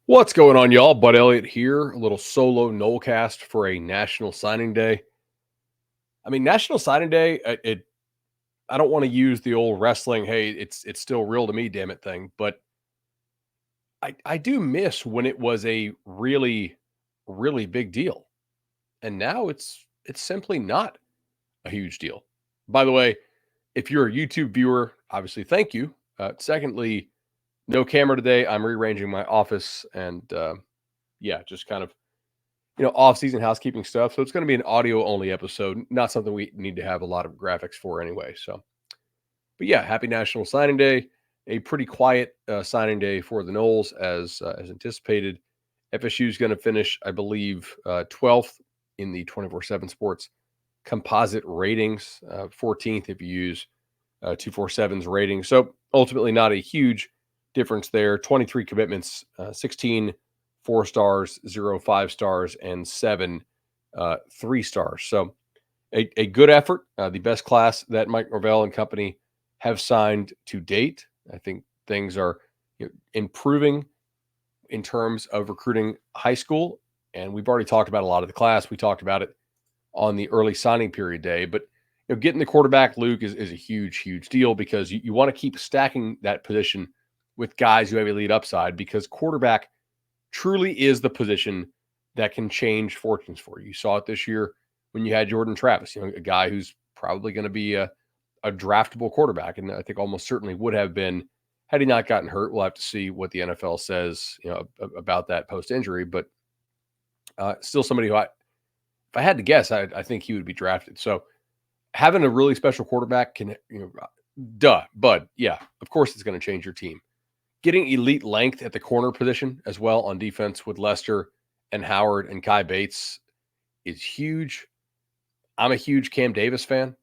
What's going on, y'all? Bud Elliott here. A little solo Nolecast for a National Signing Day. National Signing Day. I don't want to use the old wrestling. Hey, it's still real to me, damn it thing. But I do miss when it was a really big deal, and now it's simply not a huge deal. By the way, if you're a YouTube viewer, obviously thank you. Secondly, no camera today. I'm rearranging my office, and yeah, just kind of off-season housekeeping stuff. So it's going to be an audio-only episode, not something we need to have a lot of graphics for anyway. So, but yeah, happy National Signing Day. A pretty quiet signing day for the Noles, as anticipated. FSU is going to finish, I believe, 12th in the 24/7 Sports composite ratings, 14th if you use 247's rating. So ultimately, not a huge difference there. 23 commitments, 16 4 stars, 0 5 stars, and 7 3 stars. So a good effort. The best class that Mike Norvell and company have signed to date. I think things are improving in terms of recruiting high school. And we've already talked about a lot of the class. We talked about it on the early signing period day. But getting the quarterback, Luke, is a huge deal because you want to keep stacking that position with guys who have elite upside because quarterback truly is the position that can change fortunes for you. You saw it this year when you had Jordan Travis, a guy who's probably going to be a draftable quarterback, and I think almost certainly would have been had he not gotten hurt. We'll have to see what the NFL says, about that post injury, but still somebody who if I had to guess, I think he would be drafted. So having a really special quarterback can, bud, yeah, of course it's going to change your team. Getting elite length at the corner position as well on defense with Lester and Howard and Kai Bates is huge. I'm a huge Cam Davis fan.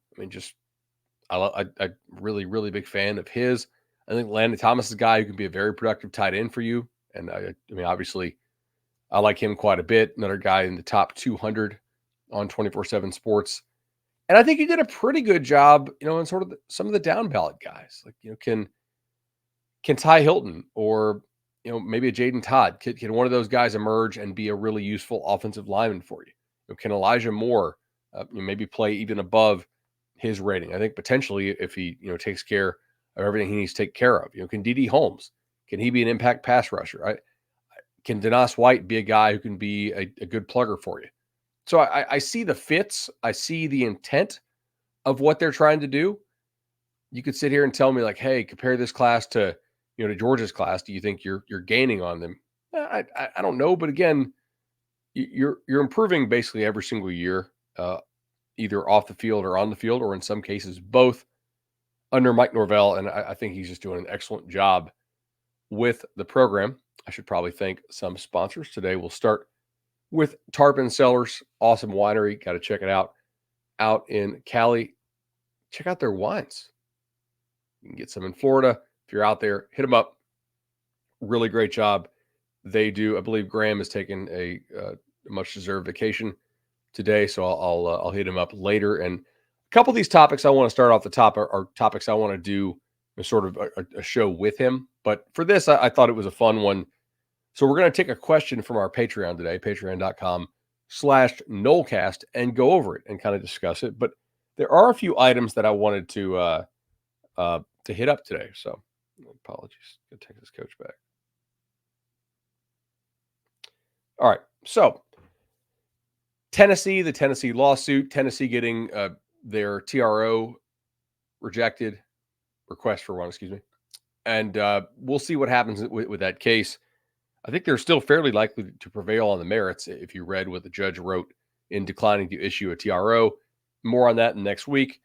I really big fan of his. I think Landon Thomas is a guy who can be a very productive tight end for you. And obviously, I like him quite a bit. Another guy in the top 200 on 24/7 Sports. And I think he did a pretty good job, in sort of some of the down ballot guys. Like, can Ty Hilton or maybe a Jaden Todd, can one of those guys emerge and be a really useful offensive lineman for you? Can Elijah Moore maybe play even above his rating? I think potentially if he takes care of everything he needs to take care of. Can D.D. Holmes, can he be an impact pass rusher? Can Denos White be a guy who can be a good plugger for you? So I see the fits. I see the intent of what they're trying to do. You could sit here and tell me like, hey, compare this class to to Georgia's class. Do you think you're gaining on them? I don't know, but again, you're improving basically every single year, either off the field or on the field, or in some cases both under Mike Norvell, and I think he's just doing an excellent job with the program. I should probably thank some sponsors today. We'll start with Tarpon Cellars, awesome winery. Got to check it out in Cali. Check out their wines. You can get some in Florida. If you're out there, hit them up. Really great job they do. I believe Graham has taken a much deserved vacation today, so I'll hit him up later. And a couple of these topics I want to start off the top are topics I want to do sort of a show with him. But for this, I thought it was a fun one. So we're going to take a question from our Patreon today, patreon.com/Nolecast, and go over it and kind of discuss it. But there are a few items that I wanted to hit up today. So apologies. Go take this coach back. All right. So Tennessee, the Tennessee lawsuit, Tennessee getting their TRO rejected, request for one, excuse me. And we'll see what happens with that case. I think they're still fairly likely to prevail on the merits if you read what the judge wrote in declining to issue a TRO. More on that next week.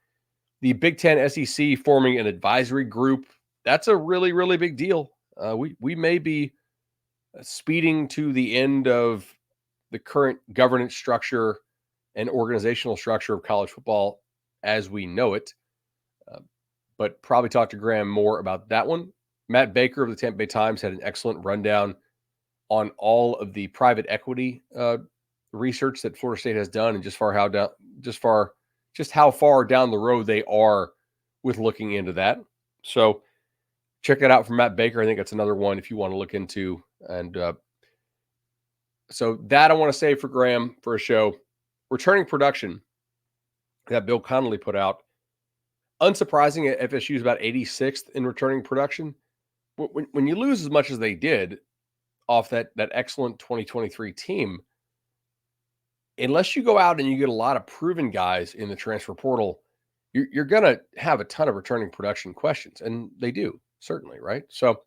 The Big Ten SEC forming an advisory group. That's a really big deal. We may be speeding to the end of the current governance structure and organizational structure of college football as we know it. But probably talk to Graham more about that one. Matt Baker of the Tampa Bay Times had an excellent rundown on all of the private equity research that Florida State has done and just how far down the road they are with looking into that. So check it out from Matt Baker. I think that's another one if you want to look into. And So that I want to say for Graham for a show. Returning production that Bill Connolly put out. Unsurprising, FSU is about 86th in returning production. When you lose as much as they did off that excellent 2023 team, unless you go out and you get a lot of proven guys in the transfer portal, you're going to have a ton of returning production questions, and they do certainly, right? So,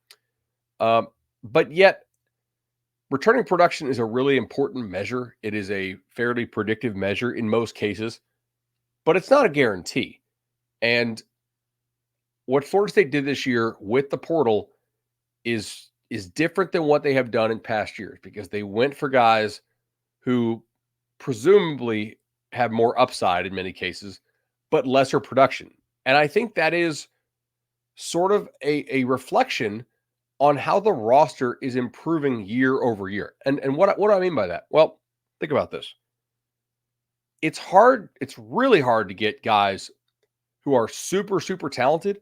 um, but yet returning production is a really important measure. It is a fairly predictive measure in most cases, but it's not a guarantee. And what Florida State did this year with the portal is different than what they have done in past years because they went for guys who presumably have more upside in many cases, but lesser production. And I think that is sort of a reflection on how the roster is improving year over year. And what do I mean by that? Well, think about this. It's really hard to get guys who are super, super talented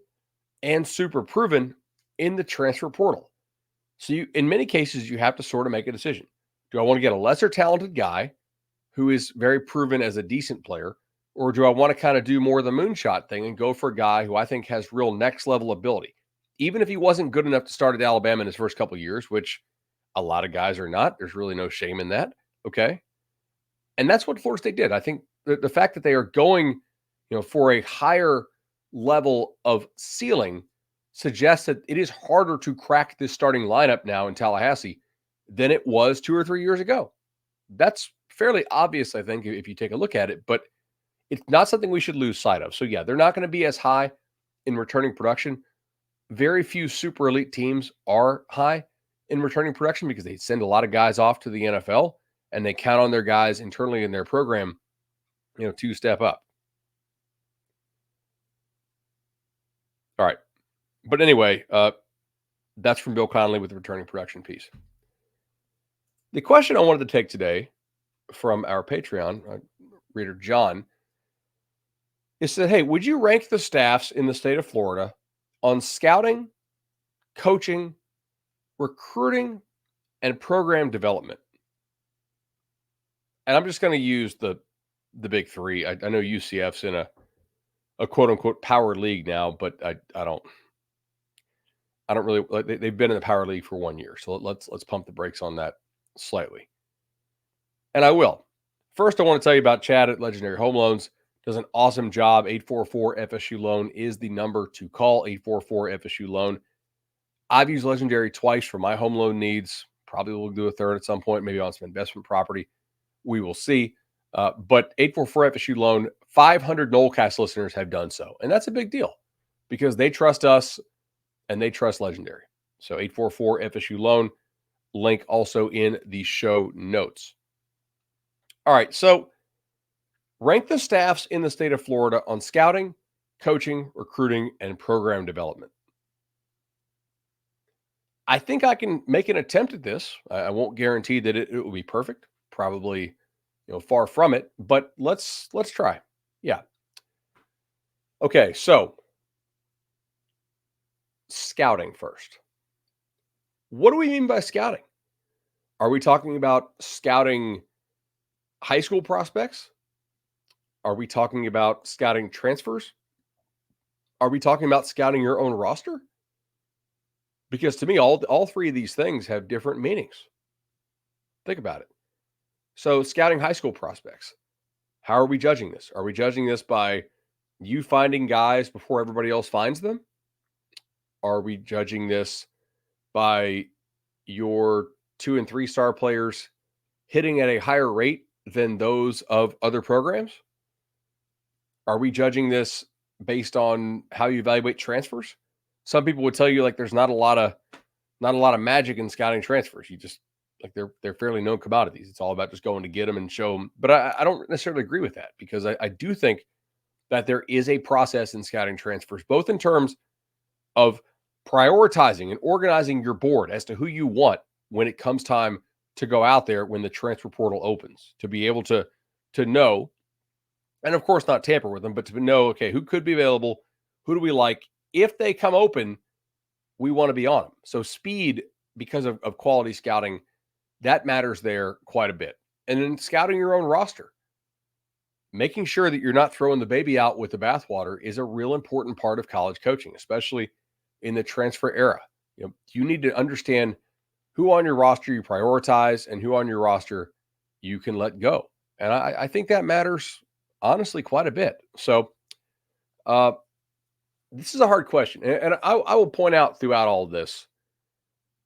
and super proven in the transfer portal. So in many cases, you have to sort of make a decision. Do I want to get a lesser talented guy who is very proven as a decent player, or do I want to kind of do more of the moonshot thing and go for a guy who I think has real next level ability? Even if he wasn't good enough to start at Alabama in his first couple of years, which a lot of guys are not, there's really no shame in that. Okay. And that's what Florida State did. I think the fact that they are going, for a higher level of ceiling suggests that it is harder to crack this starting lineup now in Tallahassee than it was 2 or 3 years ago. That's fairly obvious, I think, if you take a look at it, but it's not something we should lose sight of. So, yeah, they're not going to be as high in returning production. Very few super elite teams are high in returning production because they send a lot of guys off to the NFL and they count on their guys internally in their program, to step up. All right. But anyway, that's from Bill Connolly with the returning production piece. The question I wanted to take today from our Patreon reader, John, is that, hey, would you rank the staffs in the state of Florida on scouting, coaching, recruiting, and program development? And I'm just going to use the big three. I know UCF's in a quote unquote power league now, but I don't really like, they've been in the power league for 1 year. So let's pump the brakes on that slightly. And I will. First, I want to tell you about Chad at Legendary Home Loans. Does an awesome job. 844 FSU Loan is the number to call. 844 FSU Loan. I've used Legendary twice for my home loan needs. Probably will do a third at some point, maybe on some investment property. We will see. But 844 FSU Loan, 500 Nolecast listeners have done so. And that's a big deal because they trust us and they trust Legendary. So 844 FSU Loan, link also in the show notes. All right, so rank the staffs in the state of Florida on scouting, coaching, recruiting, and program development. I think I can make an attempt at this. I won't guarantee that it will be perfect. Probably, far from it. But let's try. Yeah. Okay, so scouting first. What do we mean by scouting? Are we talking about scouting high school prospects? Are we talking about scouting transfers? Are we talking about scouting your own roster? Because to me, all three of these things have different meanings. Think about it. So scouting high school prospects. How are we judging this? Are we judging this by you finding guys before everybody else finds them? Are we judging this by your 2 and 3 star players hitting at a higher rate than those of other programs? Are we judging this based on how you evaluate transfers? Some people would tell you like there's not a lot of magic in scouting transfers. You just like they're fairly known commodities. It's all about just going to get them and show them. But I don't necessarily agree with that because I do think that there is a process in scouting transfers, both in terms of prioritizing and organizing your board as to who you want when it comes time to go out there when the transfer portal opens, to be able to know, and of course not tamper with them, but to know, okay, who could be available, who do we like? If they come open, we want to be on them. So speed, because of quality scouting, That matters there quite a bit. And then scouting your own roster, making sure that you're not throwing the baby out with the bathwater is a real important part of college coaching, especially in the transfer era. You need to understand who on your roster you prioritize and who on your roster you can let go. And I think that matters honestly quite a bit. So uh, this is a hard question. And I will point out throughout all of this,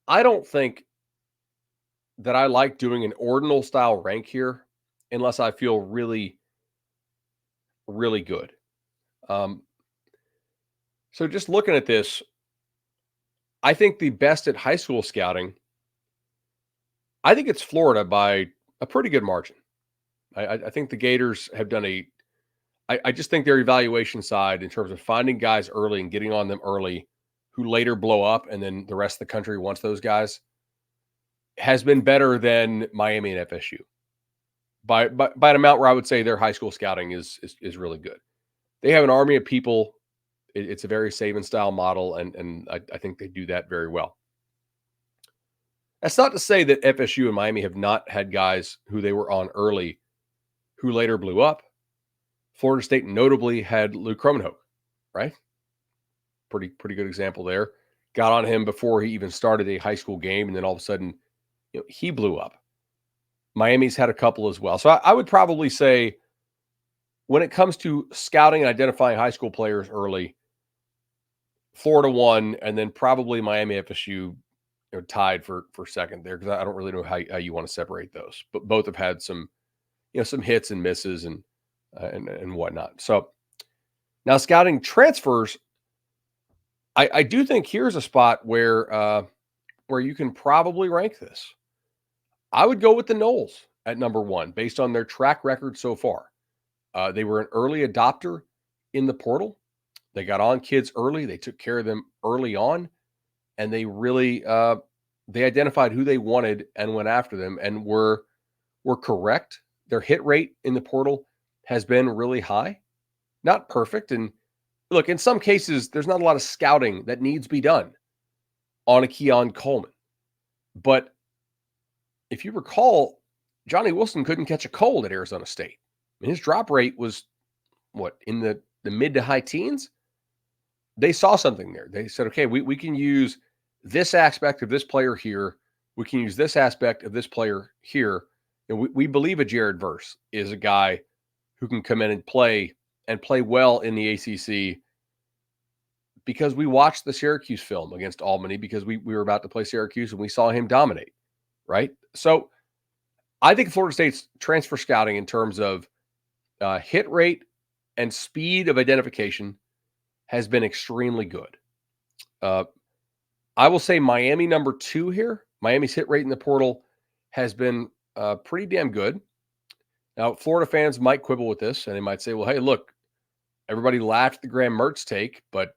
I don't think that I like doing an ordinal style rank here unless I feel really, really good. Um, so just looking at this, I think the best at high school scouting, I think it's Florida by a pretty good margin. I think the Gators have done I just think their evaluation side in terms of finding guys early and getting on them early who later blow up and then the rest of the country wants those guys has been better than Miami and FSU by an amount where I would say their high school scouting is really good. They have an army of people. It's a very Saban style model, and I think they do that very well. That's not to say that FSU and Miami have not had guys who they were on early who later blew up. Florida State notably had Luke Kromenhoek, right? Pretty good example there. Got on him before he even started a high school game, and then all of a sudden, he blew up. Miami's had a couple as well. So I would probably say when it comes to scouting and identifying high school players early, Florida won, and then probably Miami FSU tied for second there because I don't really know how you want to separate those. But both have had some some hits and misses and whatnot. So now scouting transfers, I do think here's a spot where you can probably rank this. I would go with the Noles at number one based on their track record so far. They were an early adopter in the portal. They got on kids early. They took care of them early on, and they really they identified who they wanted and went after them and were correct. Their hit rate in the portal has been really high, not perfect. And look, in some cases, there's not a lot of scouting that needs to be done on a Keon Coleman. But if you recall, Johnny Wilson couldn't catch a cold at Arizona State. I mean, his drop rate was what, in the mid to high teens? They saw something there. They said, okay, we can use this aspect of this player here. We can use this aspect of this player here. And we believe a Jared Verse is a guy who can come in and play well in the ACC because we watched the Syracuse film against Albany because we were about to play Syracuse and we saw him dominate, right? So I think Florida State's transfer scouting in terms of hit rate and speed of identification has been extremely good. I will say Miami number two here. Miami's hit rate in the portal has been pretty damn good. Now, Florida fans might quibble with this, and they might say, well, hey, look, everybody laughed at the Graham Mertz take, but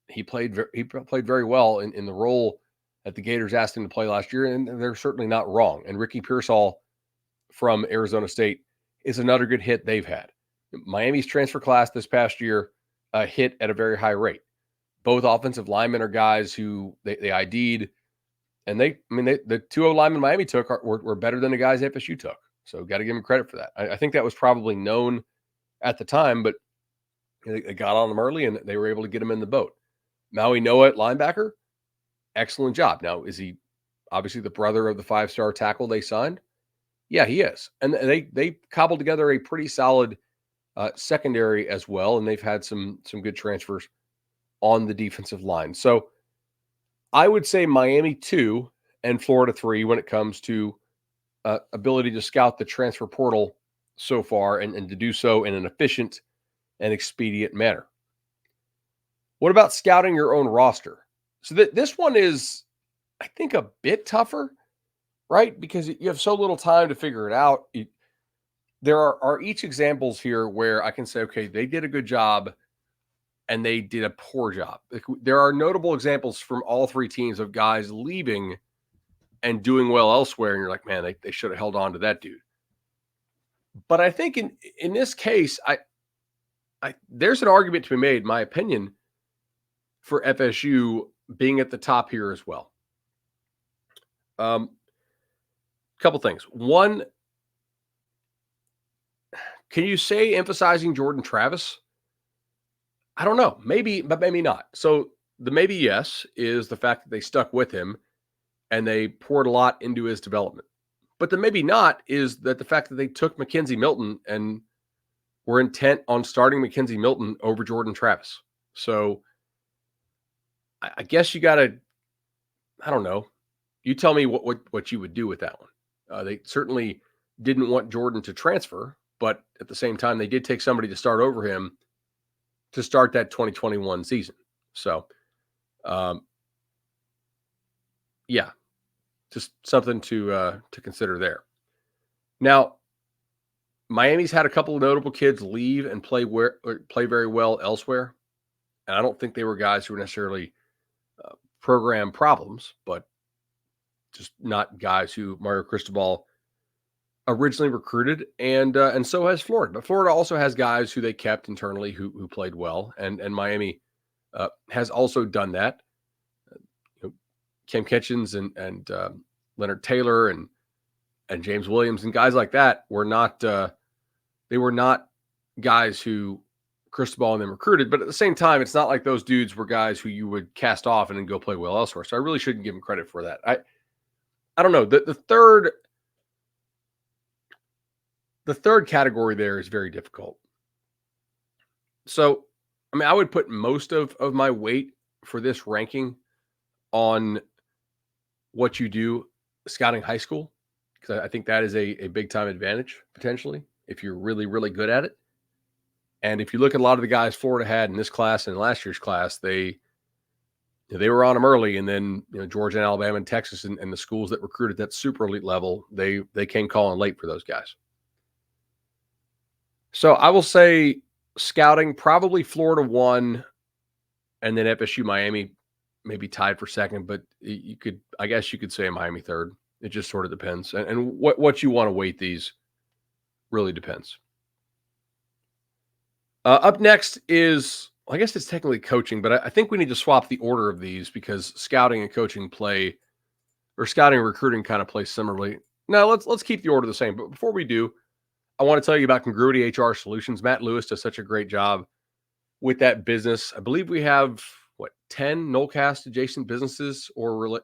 he played very well in the role that the Gators asked him to play last year, and they're certainly not wrong. And Ricky Pearsall from Arizona State is another good hit they've had. Miami's transfer class this past year hit at a very high rate. Both offensive linemen are guys who they ID'd, and the 2 linemen Miami took were better than the guys FSU took. So got to give them credit for that. I think that was probably known at the time, but they got on them early and they were able to get him in the boat. Maui Noah at linebacker, excellent job. Now, is he obviously the brother of the 5-star tackle they signed? Yeah, he is. And they cobbled together a pretty solid secondary as well, and they've had some good transfers on the defensive line. So I would say Miami 2 and Florida 3 when it comes to ability to scout the transfer portal so far and to do so in an efficient and expedient manner. What about scouting your own roster? So this one is, I think, a bit tougher, right? Because you have so little time to figure it out. There are each examples here where I can say, okay, they did a good job and they did a poor job. There are notable examples from all three teams of guys leaving and doing well elsewhere. And you're like, man, they should have held on to that dude. But I think in this case, there's an argument to be made, in my opinion, for FSU being at the top here as well. couple things. One, can you say emphasizing Jordan Travis? I don't know. Maybe, but maybe not. So the maybe yes is the fact that they stuck with him and they poured a lot into his development. But the maybe not is that the fact that they took Mackenzie Milton and were intent on starting Mackenzie Milton over Jordan Travis. So I guess you got to, I don't know. You tell me what you would do with that one. They certainly didn't want Jordan to transfer, but at the same time, they did take somebody to start over him to start that 2021 season. So, um, yeah, just something to consider there. Now, Miami's had a couple of notable kids leave and play very well elsewhere, and I don't think they were guys who were necessarily program problems, but just not guys who Mario Cristobal originally recruited, and so has Florida. But Florida also has guys who they kept internally who played well, and Miami has also done that. You know, Cam Kitchens and Leonard Taylor and James Williams and guys like that were not they were not guys who Cristobal and them recruited. But at the same time, it's not like those dudes were guys who you would cast off and then go play well elsewhere. So I really shouldn't give them credit for that. I don't know. The third category there is very difficult. So, I mean, I would put most of my weight for this ranking on what you do scouting high school, because I think that is a big time advantage potentially if you're really, really good at it. And if you look at a lot of the guys Florida had in this class and last year's class, they were on them early, and then Georgia and Alabama and Texas and the schools that recruited that super elite level, they came calling late for those guys. So I will say scouting, probably Florida won, and then FSU, Miami, maybe tied for second. But I guess you could say Miami third. It just sort of depends, and what you want to weight these really depends. Up next is, I guess it's technically coaching, but I think we need to swap the order of these because scouting and coaching scouting and recruiting kind of play similarly. Now let's keep the order the same. But before we do, I want to tell you about Congruity HR Solutions. Matt Lewis does such a great job with that business. I believe we have 10 Nolecast adjacent businesses or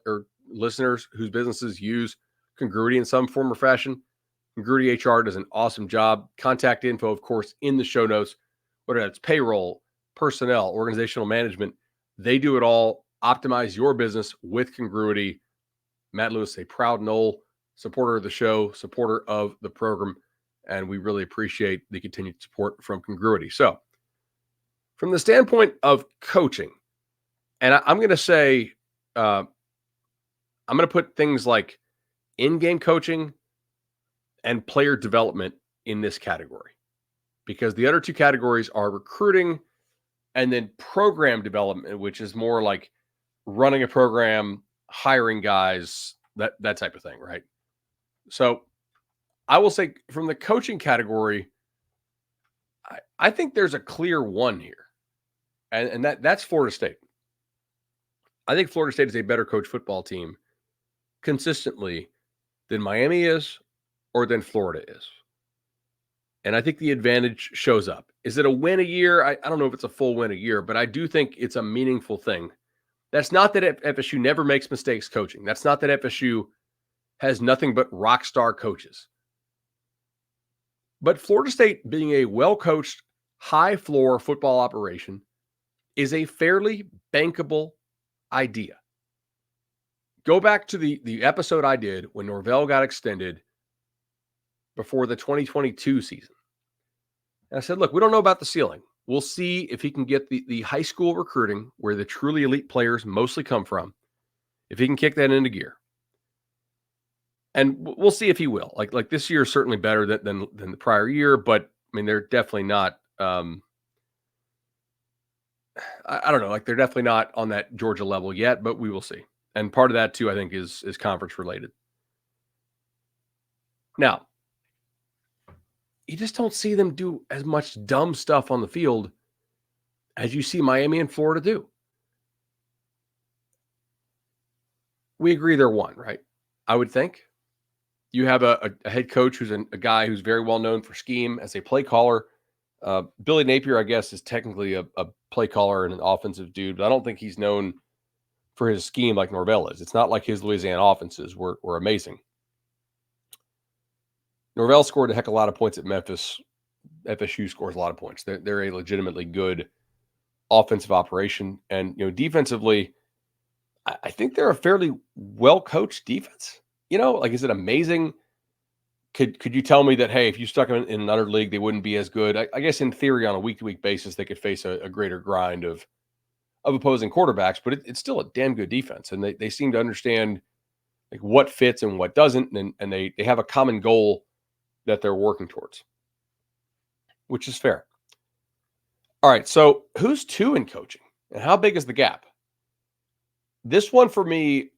listeners whose businesses use Congruity in some form or fashion. Congruity HR does an awesome job. Contact info, of course, in the show notes, whether that's payroll, personnel, organizational management. They do it all. Optimize your business with Congruity. Matt Lewis, a proud Nole supporter of the show, supporter of the program, and we really appreciate the continued support from Congruity. So, from the standpoint of coaching, and I'm going to say, I'm going to put things like in-game coaching and player development in this category, because the other two categories are recruiting and then program development, which is more like running a program, hiring guys, that type of thing, right? So I will say from the coaching category, I think there's a clear one here, and that's Florida State. I think Florida State is a better coach football team consistently than Miami is or than Florida is. And I think the advantage shows up. Is it a win a year? I don't know if it's a full win a year, but I do think it's a meaningful thing. That's not that FSU never makes mistakes coaching. That's not that FSU has nothing but rock star coaches. But Florida State, being a well-coached, high-floor football operation, is a fairly bankable idea. Go back to the episode I did when Norvell got extended before the 2022 season. And I said, look, we don't know about the ceiling. We'll see if he can get the high school recruiting where the truly elite players mostly come from, if he can kick that into gear. And we'll see if he will. Like this year is certainly better than the prior year, but I mean, they're definitely not I don't know, like they're definitely not on that Georgia level yet, but we will see. And part of that too, I think, is conference related. Now, you just don't see them do as much dumb stuff on the field as you see Miami and Florida do. We agree they're one, right? I would think. You have a head coach who's a guy who's very well known for scheme as a play caller. Billy Napier, I guess, is technically a play caller and an offensive dude, but I don't think he's known for his scheme like Norvell is. It's not like his Louisiana offenses were amazing. Norvell scored a heck of a lot of points at Memphis. FSU scores a lot of points. They're a legitimately good offensive operation, and defensively, I think they're a fairly well coached defense. Like, is it amazing? Could you tell me that, hey, if you stuck them in another league, they wouldn't be as good? I guess in theory, on a week to week basis, they could face a greater grind of opposing quarterbacks, but it's still a damn good defense, and they seem to understand like what fits and what doesn't, and they have a common goal that they're working towards, which is fair. All right, so who's 2 in coaching, and how big is the gap? This one for me,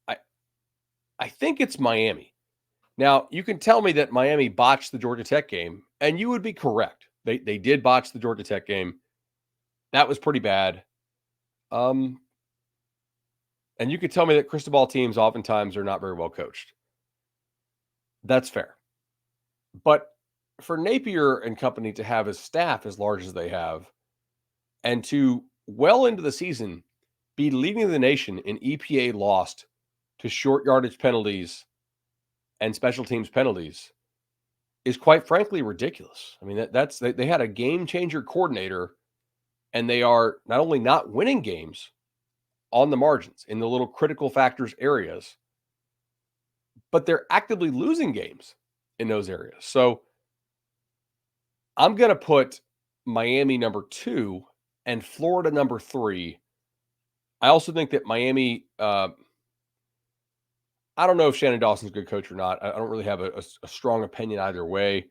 I I think it's Miami. Now, you can tell me that Miami botched the Georgia Tech game, and you would be correct. They did botch the Georgia Tech game. That was pretty bad. Um, and you could tell me that Cristobal teams oftentimes are not very well coached. That's fair. But for Napier and company to have his staff as large as they have, and to well into the season be leading the nation in EPA lost to short yardage penalties and special teams penalties is quite frankly ridiculous. I mean, that's they had a game changer coordinator, and they are not only not winning games on the margins in the little critical factors areas, but they're actively losing games in those areas. So I'm going to put Miami number 2 and Florida number 3. I also think that Miami, I don't know if Shannon Dawson's a good coach or not. I don't really have a strong opinion either way.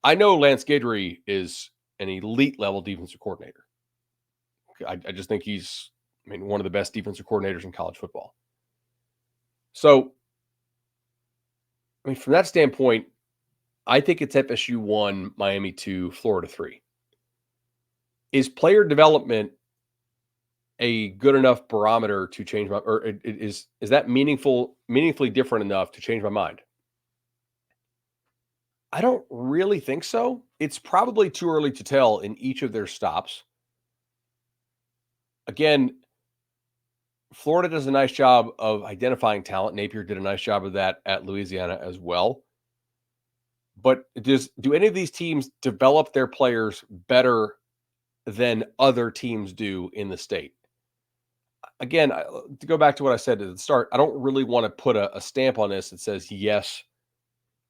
I know Lance Guidry is an elite level defensive coordinator. I just think he's, one of the best defensive coordinators in college football. So, from that standpoint, I think it's FSU 1, Miami 2, Florida 3. Is player development a good enough barometer to change my, or is that meaningfully different enough to change my mind? I don't really think so. It's probably too early to tell in each of their stops. Again, Florida does a nice job of identifying talent. Napier did a nice job of that at Louisiana as well. But do any of these teams develop their players better than other teams do in the state? Again, to go back to what I said at the start, I don't really want to put a stamp on this that says yes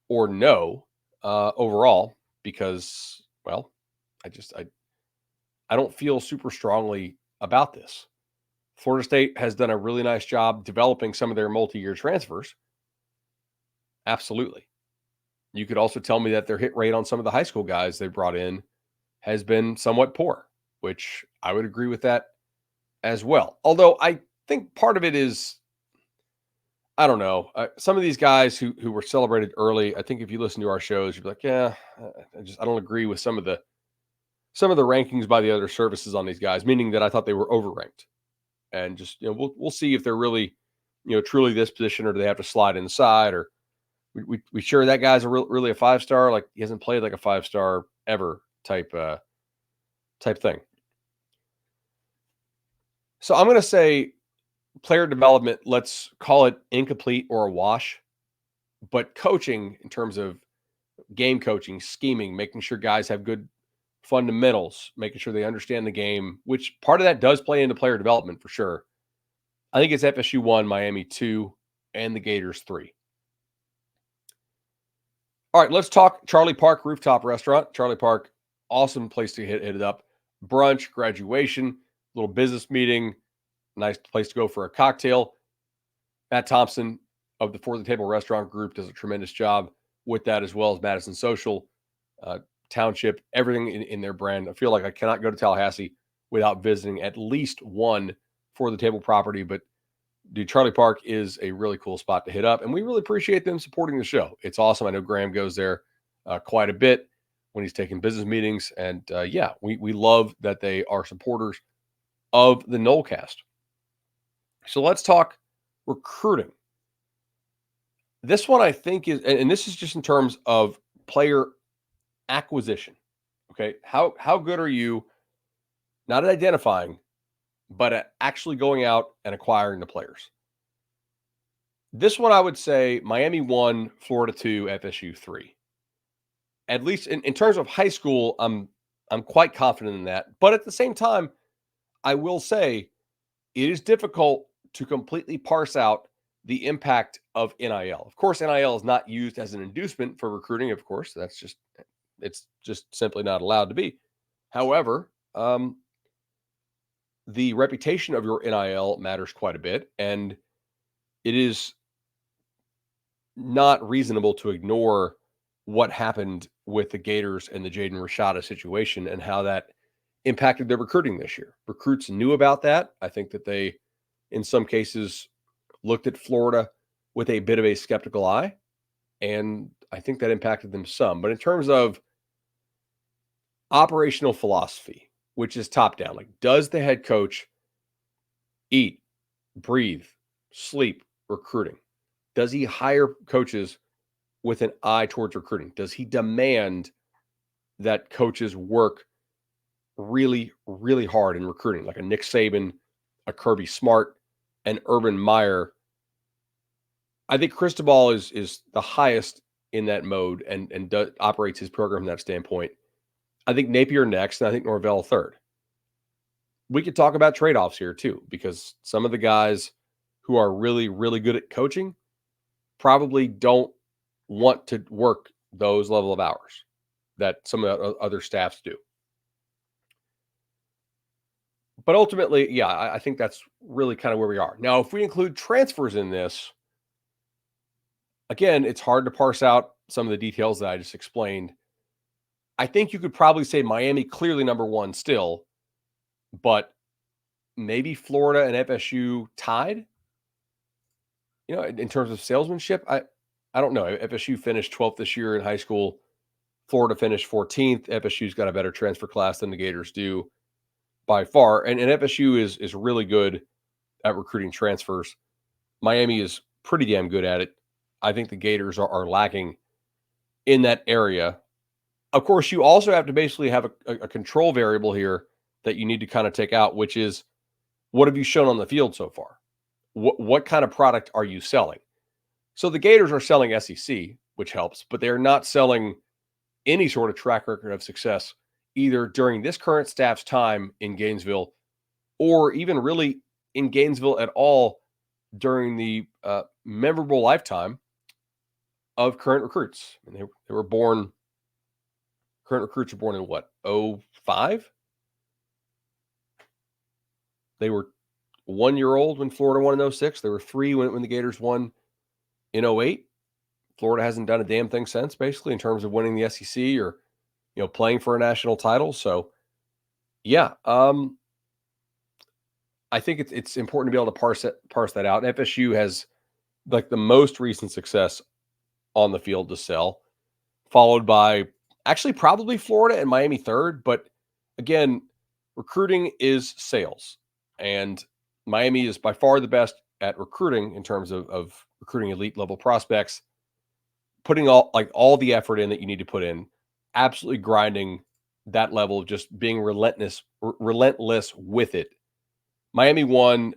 or no overall, because, well, I don't feel super strongly about this. Florida State has done a really nice job developing some of their multi-year transfers. Absolutely. You could also tell me that their hit rate on some of the high school guys they brought in has been somewhat poor, which I would agree with that as well. Although I think part of it is, I don't know, some of these guys who were celebrated early. I think if you listen to our shows, you'd be like, yeah, I don't agree with some of the rankings by the other services on these guys, meaning that I thought they were overranked. And just, we'll see if they're really, truly this position, or do they have to slide inside, or we sure that guy's really a 5-star, like he hasn't played like a 5-star ever type thing. So I'm going to say player development, let's call it incomplete or a wash, but coaching in terms of game coaching, scheming, making sure guys have good fundamentals, making sure they understand the game, which part of that does play into player development for sure. I think it's FSU 1, Miami 2, and the Gators 3. All right, let's talk Charlie Park Rooftop Restaurant. Charlie Park, awesome place to hit it up. Brunch, graduation, little business meeting, nice place to go for a cocktail. Matt Thompson of the For the Table Restaurant Group does a tremendous job with that, as well as Madison Social, Township, everything in their brand. I feel like I cannot go to Tallahassee without visiting at least one For the Table property, but dude, Charlie Park is a really cool spot to hit up, and we really appreciate them supporting the show. It's awesome. I know Graham goes there quite a bit when he's taking business meetings, and yeah, we love that they are supporters of the Nolecast. So let's talk recruiting. This one I think is, and this is just in terms of player acquisition. Okay, how good are you not at identifying, but at actually going out and acquiring the players? This one I would say Miami 1, Florida 2, FSU 3. At least in terms of high school, I'm quite confident in that. But at the same time, I will say it is difficult to completely parse out the impact of NIL. Of course, NIL is not used as an inducement for recruiting. Of course, it's just simply not allowed to be. However, the reputation of your NIL matters quite a bit, and it is not reasonable to ignore what happened with the Gators and the Jaden Rashada situation and how that impacted their recruiting this year. Recruits knew about that. I think that they, in some cases, looked at Florida with a bit of a skeptical eye, and I think that impacted them some. But in terms of operational philosophy, which is top down, like does the head coach eat, breathe, sleep recruiting? Does he hire coaches with an eye towards recruiting? Does he demand that coaches work really, really hard in recruiting, like a Nick Saban, a Kirby Smart, an Urban Meyer? I think Cristobal is the highest in that mode and operates his program from that standpoint. I think Napier next, and I think Norvell third. We could talk about trade offs here too, because some of the guys who are really, really good at coaching probably don't want to work those level of hours that some of the other staffs do. But ultimately, yeah, I think that's really kind of where we are. Now, if we include transfers in this, again, it's hard to parse out some of the details that I just explained. I think you could probably say Miami clearly number one still, but maybe Florida and FSU tied. In terms of salesmanship, I don't know. FSU finished 12th this year in high school. Florida finished 14th. FSU's got a better transfer class than the Gators do by far, and FSU is really good at recruiting transfers. Miami is pretty damn good at it. I think the Gators are lacking in that area. Of course, you also have to basically have a control variable here that you need to kind of take out, which is what have you shown on the field so far? What kind of product are you selling? So the Gators are selling SEC, which helps, but they're not selling any sort of track record of success either during this current staff's time in Gainesville or even really in Gainesville at all during the memorable lifetime of current recruits. I mean, they were born, current recruits were born in what, 05? They were 1 year old when Florida won in 06. They were 3 when the Gators won in 08. Florida hasn't done a damn thing since, basically, in terms of winning the SEC or playing for a national title. So yeah, I think it's important to be able to parse that out. And FSU has like the most recent success on the field to sell, followed by actually probably Florida and Miami third. But again, recruiting is sales, and Miami is by far the best at recruiting in terms of recruiting elite level prospects, putting all the effort in that you need to put in, absolutely grinding that level of just being relentless with it. Miami won.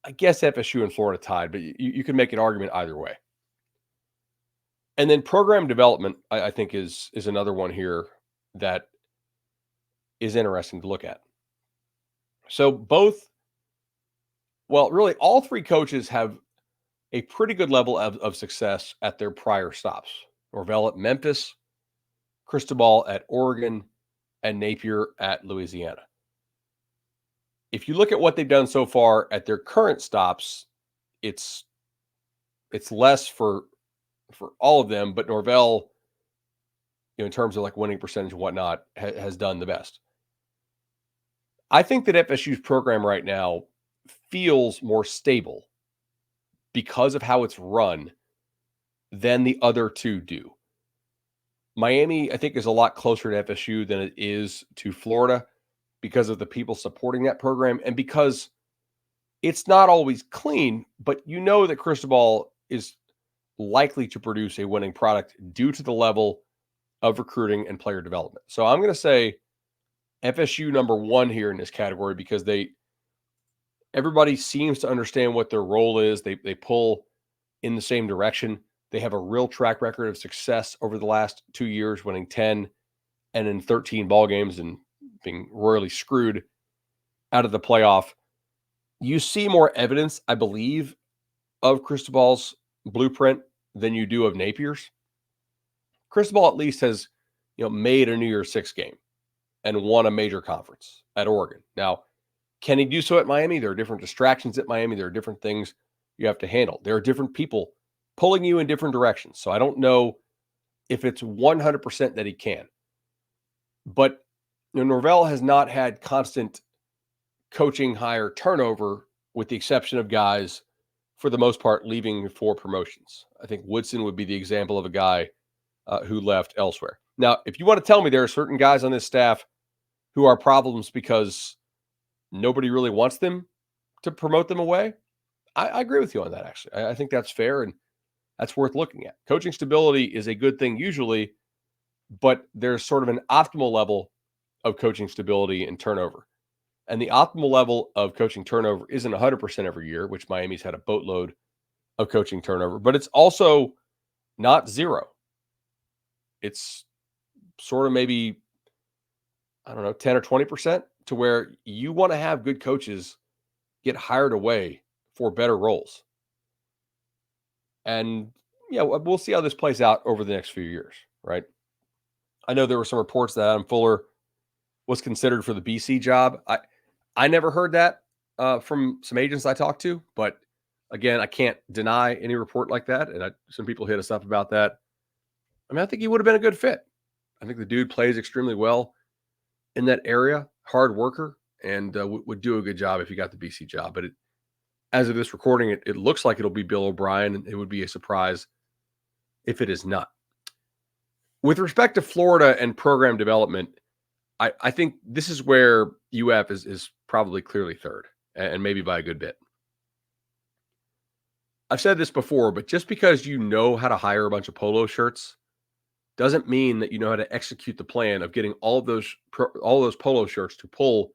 I guess FSU and Florida tied, but you can make an argument either way. And then program development, I think, is another one here that is interesting to look at. So really all three coaches have a pretty good level of success at their prior stops. Norvell at Memphis, Cristobal at Oregon, and Napier at Louisiana. If you look at what they've done so far at their current stops, it's less for all of them, but Norvell, in terms of like winning percentage and whatnot, has done the best. I think that FSU's program right now feels more stable because of how it's run than the other two do. Miami, I think, is a lot closer to FSU than it is to Florida because of the people supporting that program and because it's not always clean, but that Cristobal is likely to produce a winning product due to the level of recruiting and player development. So I'm going to say FSU number one here in this category because everybody seems to understand what their role is. They pull in the same direction. They have a real track record of success over the last 2 years, winning 10 and in 13 ball games and being royally screwed out of the playoff. You see more evidence, I believe, of Cristobal's blueprint than you do of Napier's. Cristobal at least has, made a New Year's Six game and won a major conference at Oregon. Now, can he do so at Miami? There are different distractions at Miami. There are different things you have to handle. There are different people pulling you in different directions. So I don't know if it's 100% that he can. But Norvell has not had constant coaching hire turnover, with the exception of guys, for the most part, leaving for promotions. I think Woodson would be the example of a guy who left elsewhere. Now, if you want to tell me there are certain guys on this staff who are problems because nobody really wants them to promote them away, I agree with you on that, actually. I think that's fair, and that's worth looking at. Coaching stability is a good thing usually, but there's sort of an optimal level of coaching stability and turnover. And the optimal level of coaching turnover isn't 100% every year, which Miami's had a boatload of coaching turnover, but it's also not zero. It's sort of maybe, I don't know, 10 or 20%, to where you want to have good coaches get hired away for better roles. And yeah, we'll see how this plays out over the next few years, right? I know there were some reports that Adam Fuller was considered for the BC job. I never heard that from some agents I talked to, but again, I can't deny any report like that. And some people hit us up about that. I mean, I think he would have been a good fit. I think the dude plays extremely well in that area, hard worker, and would do a good job if he got the BC job. But as of this recording, it looks like it'll be Bill O'Brien, and it would be a surprise if it is not. With respect to Florida and program development, I think this is where UF is probably clearly third, and maybe by a good bit. I've said this before, but just because you know how to hire a bunch of polo shirts doesn't mean that you know how to execute the plan of getting all those polo shirts to pull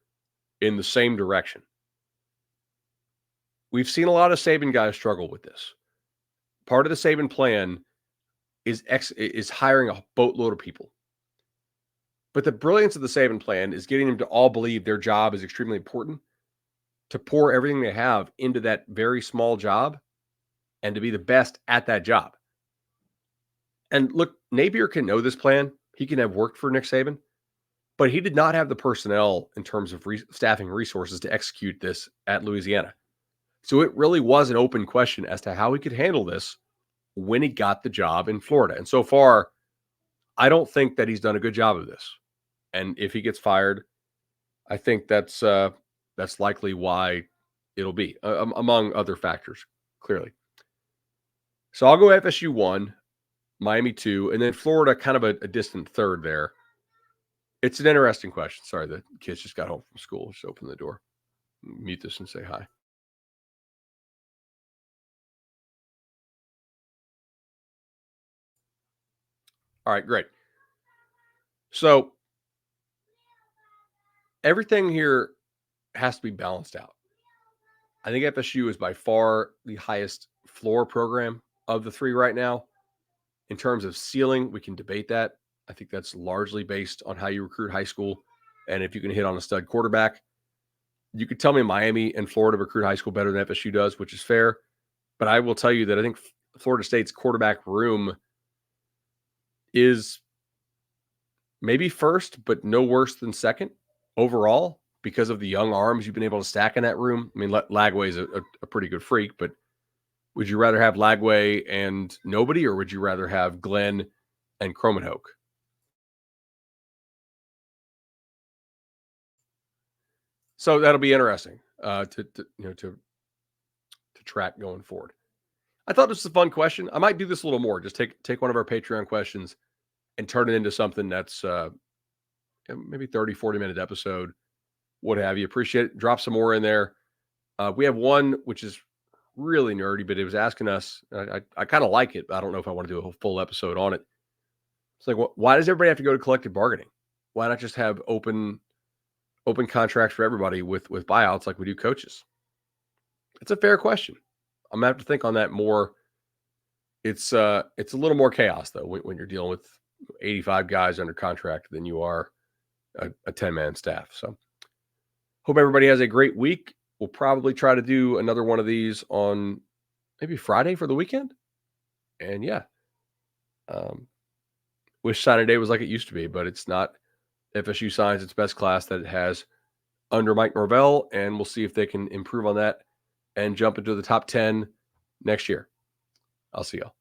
in the same direction. We've seen a lot of Saban guys struggle with this. Part of the Saban plan is hiring a boatload of people. But the brilliance of the Saban plan is getting them to all believe their job is extremely important, to pour everything they have into that very small job, and to be the best at that job. And look, Napier can know this plan. He can have worked for Nick Saban, but he did not have the personnel in terms of staffing resources to execute this at Louisiana. So it really was an open question as to how he could handle this when he got the job in Florida. And so far, I don't think that he's done a good job of this. And if he gets fired, I think that's likely why it'll be, among other factors, clearly. So I'll go FSU 1, Miami 2, and then Florida kind of a distant third there. It's an interesting question. Sorry, the kids just got home from school. Just open the door. Mute this and say hi. All right, great. So everything here has to be balanced out. I think FSU is by far the highest floor program of the three right now. In terms of ceiling, we can debate that. I think that's largely based on how you recruit high school and if you can hit on a stud quarterback. You could tell me Miami and Florida recruit high school better than FSU does, which is fair. But I will tell you that I think Florida State's quarterback room is maybe first, but no worse than second overall because of the young arms you've been able to stack in that room. I mean, Lagway is a pretty good freak, but would you rather have Lagway and nobody, or would you rather have Glenn and Cromanhoke? So that'll be interesting to track going forward. I thought this was a fun question. I might do this a little more. Just take one of our Patreon questions and turn it into something that's maybe 30, 40-minute episode, what have you. Appreciate it. Drop some more in there. We have one, which is really nerdy, but it was asking us. I kind of like it, but I don't know if I want to do a whole full episode on it. It's like, why does everybody have to go to collective bargaining? Why not just have open contracts for everybody with buyouts like we do coaches? It's a fair question. I'm gonna have to think on that more. It's a little more chaos though when you're dealing with 85 guys under contract than you are a 10-man staff. So hope everybody has a great week. We'll probably try to do another one of these on maybe Friday for the weekend. And yeah, um, wish signing day was like it used to be, but it's not. FSU signs its best class that it has under Mike Norvell, and we'll see if they can improve on that and jump into the top 10 next year. I'll see y'all.